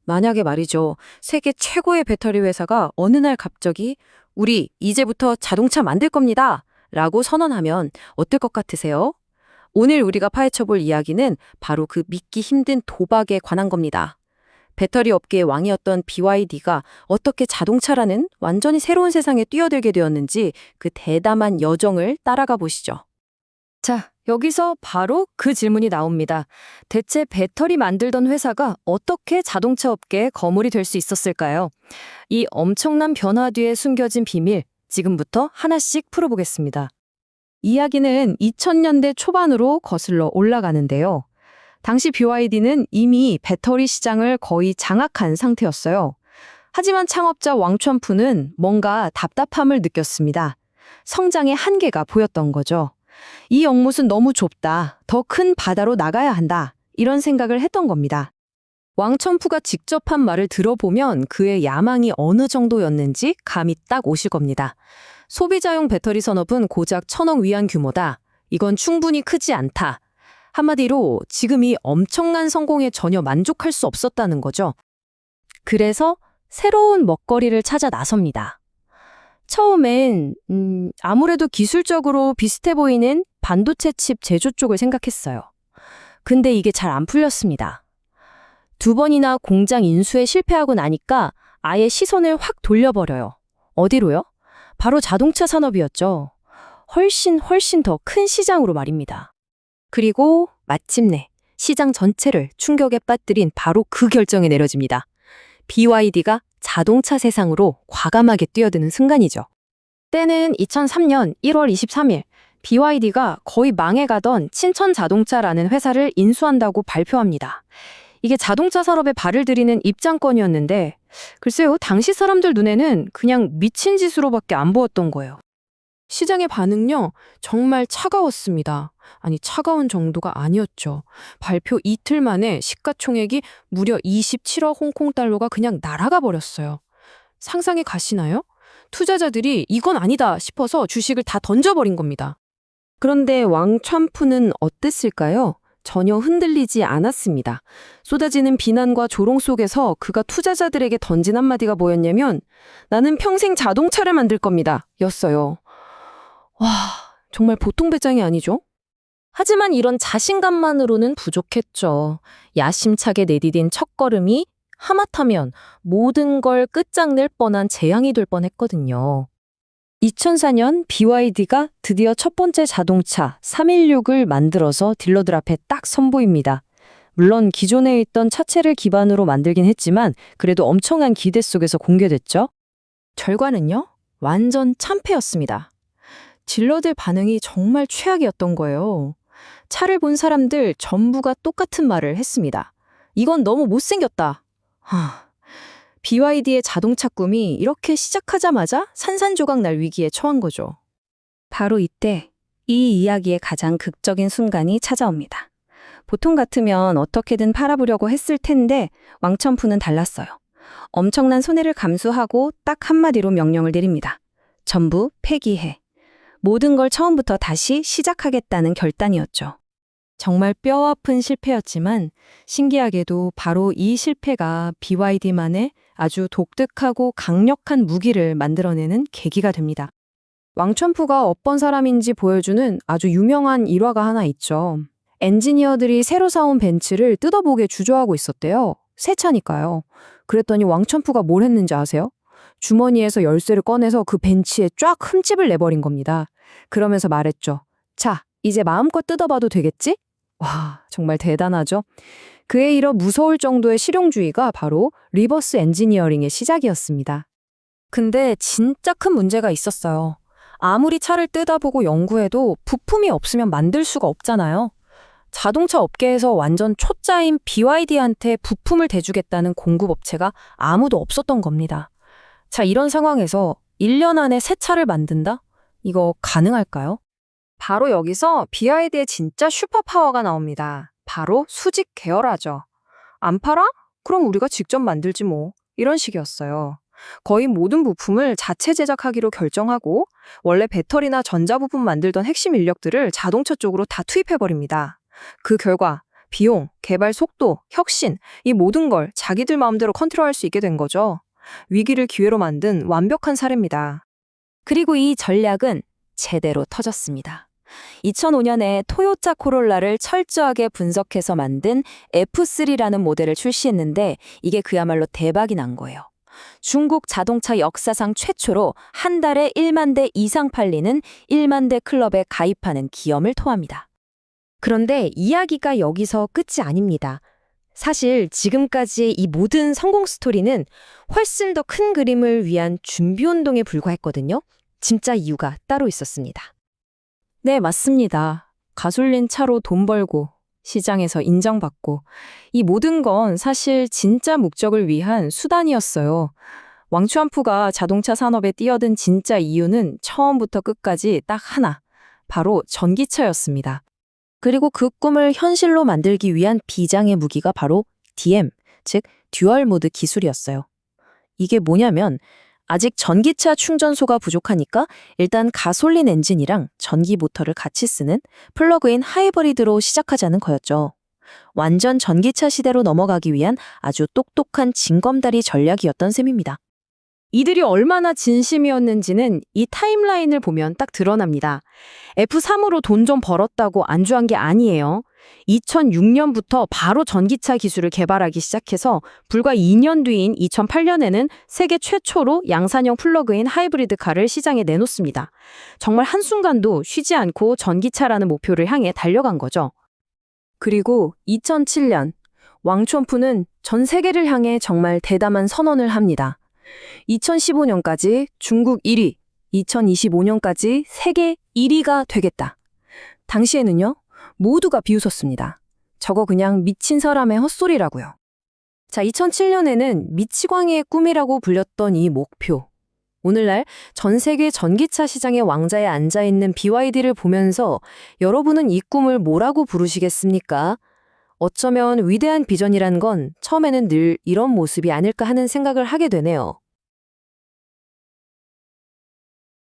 만약에 말이죠. 세계 최고의 배터리 회사가 어느 날 갑자기 우리 이제부터 자동차 만들 겁니다. 라고 선언하면 어떨 것 같으세요? 오늘 우리가 파헤쳐 볼 이야기는 바로 그 믿기 힘든 도박에 관한 겁니다. 배터리 업계의 왕이었던 BYD가 어떻게 자동차라는 완전히 새로운 세상에 뛰어들게 되었는지 그 대담한 여정을 따라가 보시죠. 자, 여기서 바로 그 질문이 나옵니다. 대체 배터리 만들던 회사가 어떻게 자동차 업계의 거물이 될 수 있었을까요? 이 엄청난 변화 뒤에 숨겨진 비밀, 지금부터 하나씩 풀어보겠습니다. 이야기는 2000년대 초반으로 거슬러 올라가는데요. 당시 BYD는 이미 배터리 시장을 거의 장악한 상태였어요. 하지만 창업자 왕천푸는 뭔가 답답함을 느꼈습니다. 성장의 한계가 보였던 거죠. 이 연못은 너무 좁다. 더 큰 바다로 나가야 한다. 이런 생각을 했던 겁니다. 왕천푸가 직접 한 말을 들어보면 그의 야망이 어느 정도였는지 감이 딱 오실 겁니다. 소비자용 배터리 산업은 고작 1000억 위안 규모다. 이건 충분히 크지 않다. 한마디로 지금 이 엄청난 성공에 전혀 만족할 수 없었다는 거죠. 그래서 새로운 먹거리를 찾아 나섭니다. 처음엔 아무래도 기술적으로 비슷해 보이는 반도체 칩 제조 쪽을 생각했어요. 근데 이게 잘 안 풀렸습니다. 2번이나 공장 인수에 실패하고 나니까 아예 시선을 확 돌려버려요. 어디로요? 바로 자동차 산업이었죠. 훨씬 더 큰 시장으로 말입니다. 그리고 마침내 시장 전체를 충격에 빠뜨린 바로 그 결정이 내려집니다. BYD가 자동차 세상으로 과감하게 뛰어드는 순간이죠. 때는 2003년 1월 23일, BYD가 거의 망해가던 친천자동차라는 회사를 인수한다고 발표합니다. 이게 자동차 산업에 발을 들이는 입장권이었는데 글쎄요, 당시 사람들 눈에는 그냥 미친 짓으로밖에 안 보였던 거예요. 시장의 반응요, 정말 차가웠습니다. 아니, 차가운 정도가 아니었죠. 발표 이틀 만에 시가총액이 무려 27억 홍콩달러가 그냥 날아가 버렸어요. 상상이 가시나요? 투자자들이 이건 아니다 싶어서 주식을 다 던져버린 겁니다. 그런데 왕천푸는 어땠을까요? 전혀 흔들리지 않았습니다. 쏟아지는 비난과 조롱 속에서 그가 투자자들에게 던진 한마디가 뭐였냐면 나는 평생 자동차를 만들 겁니다. 였어요. 와, 정말 보통 배짱이 아니죠? 하지만 이런 자신감만으로는 부족했죠. 야심차게 내디딘 첫걸음이 하마터면 모든 걸 끝장낼 뻔한 재앙이 될 뻔했거든요. 2004년 BYD가 드디어 첫 번째 자동차 316을 만들어서 딜러들 앞에 딱 선보입니다. 물론 기존에 있던 차체를 기반으로 만들긴 했지만 그래도 엄청난 기대 속에서 공개됐죠. 결과는요? 완전 참패였습니다. 딜러들 반응이 정말 최악이었던 거예요. 차를 본 사람들 전부가 똑같은 말을 했습니다. 이건 너무 못생겼다. BYD의 자동차 꿈이 이렇게 시작하자마자 산산조각 날 위기에 처한 거죠. 바로 이때 이 이야기의 가장 극적인 순간이 찾아옵니다. 보통 같으면 어떻게든 팔아보려고 했을 텐데 왕천푸는 달랐어요. 엄청난 손해를 감수하고 딱 한마디로 명령을 내립니다. 전부 폐기해. 모든 걸 처음부터 다시 시작하겠다는 결단이었죠. 정말 뼈아픈 실패였지만 신기하게도 바로 이 실패가 BYD만의 아주 독특하고 강력한 무기를 만들어내는 계기가 됩니다. 왕천푸가 어떤 사람인지 보여주는 아주 유명한 일화가 하나 있죠. 엔지니어들이 새로 사온 벤츠를 뜯어보게 주저하고 있었대요. 새 차니까요. 그랬더니 왕천푸가 뭘 했는지 아세요? 주머니에서 열쇠를 꺼내서 그 벤츠에 쫙 흠집을 내버린 겁니다. 그러면서 말했죠. 자, 이제 마음껏 뜯어봐도 되겠지? 와, 정말 대단하죠? 그에 이어 무서울 정도의 실용주의가 바로 리버스 엔지니어링의 시작이었습니다. 근데 진짜 큰 문제가 있었어요. 아무리 차를 뜯어보고 연구해도 부품이 없으면 만들 수가 없잖아요. 자동차 업계에서 완전 초짜인 BYD한테 부품을 대주겠다는 공급업체가 아무도 없었던 겁니다. 자, 이런 상황에서 1년 안에 새 차를 만든다? 이거 가능할까요? 바로 여기서 BYD의 진짜 슈퍼파워가 나옵니다. 바로 수직 계열화죠. 안 팔아? 그럼 우리가 직접 만들지 뭐. 이런 식이었어요. 거의 모든 부품을 자체 제작하기로 결정하고 원래 배터리나 전자부품 만들던 핵심 인력들을 자동차 쪽으로 다 투입해버립니다. 그 결과 비용, 개발 속도, 혁신, 이 모든 걸 자기들 마음대로 컨트롤할 수 있게 된 거죠. 위기를 기회로 만든 완벽한 사례입니다. 그리고 이 전략은 제대로 터졌습니다. 2005년에 토요타 코롤라를 철저하게 분석해서 만든 F3라는 모델을 출시했는데 이게 그야말로 대박이 난 거예요. 중국 자동차 역사상 최초로 한 달에 1만 대 이상 팔리는 1만 대 클럽에 가입하는 기염을 토합니다. 그런데 이야기가 여기서 끝이 아닙니다. 사실 지금까지의 이 모든 성공 스토리는 훨씬 더 큰 그림을 위한 준비 운동에 불과했거든요. 진짜 이유가 따로 있었습니다. 네, 맞습니다. 가솔린 차로 돈 벌고 시장에서 인정받고 이 모든 건 사실 진짜 목적을 위한 수단이었어요. 왕추안프가 자동차 산업에 뛰어든 진짜 이유는 처음부터 끝까지 딱 하나, 바로 전기차였습니다. 그리고 그 꿈을 현실로 만들기 위한 비장의 무기가 바로 DM, 즉 듀얼 모드 기술이었어요. 이게 뭐냐면 아직 전기차 충전소가 부족하니까 일단 가솔린 엔진이랑 전기 모터를 같이 쓰는 플러그인 하이브리드로 시작하자는 거였죠. 완전 전기차 시대로 넘어가기 위한 아주 똑똑한 징검다리 전략이었던 셈입니다. 이들이 얼마나 진심이었는지는 이 타임라인을 보면 딱 드러납니다. F3으로 돈 좀 벌었다고 안주한 게 아니에요. 2006년부터 바로 전기차 기술을 개발하기 시작해서 불과 2년 뒤인 2008년에는 세계 최초로 양산형 플러그인 하이브리드 카를 시장에 내놓습니다. 정말 한순간도 쉬지 않고 전기차라는 목표를 향해 달려간 거죠. 그리고 2007년, 왕촌푸는 전 세계를 향해 정말 대담한 선언을 합니다. 2015년까지 중국 1위, 2025년까지 세계 1위가 되겠다. 당시에는요, 모두가 비웃었습니다. 저거 그냥 미친 사람의 헛소리라고요. 자, 2007년에는 미치광이의 꿈이라고 불렸던 이 목표. 오늘날 전 세계 전기차 시장의 왕자에 앉아있는 BYD를 보면서 여러분은 이 꿈을 뭐라고 부르시겠습니까? 어쩌면 위대한 비전이란 건 처음에는 늘 이런 모습이 아닐까 하는 생각을 하게 되네요.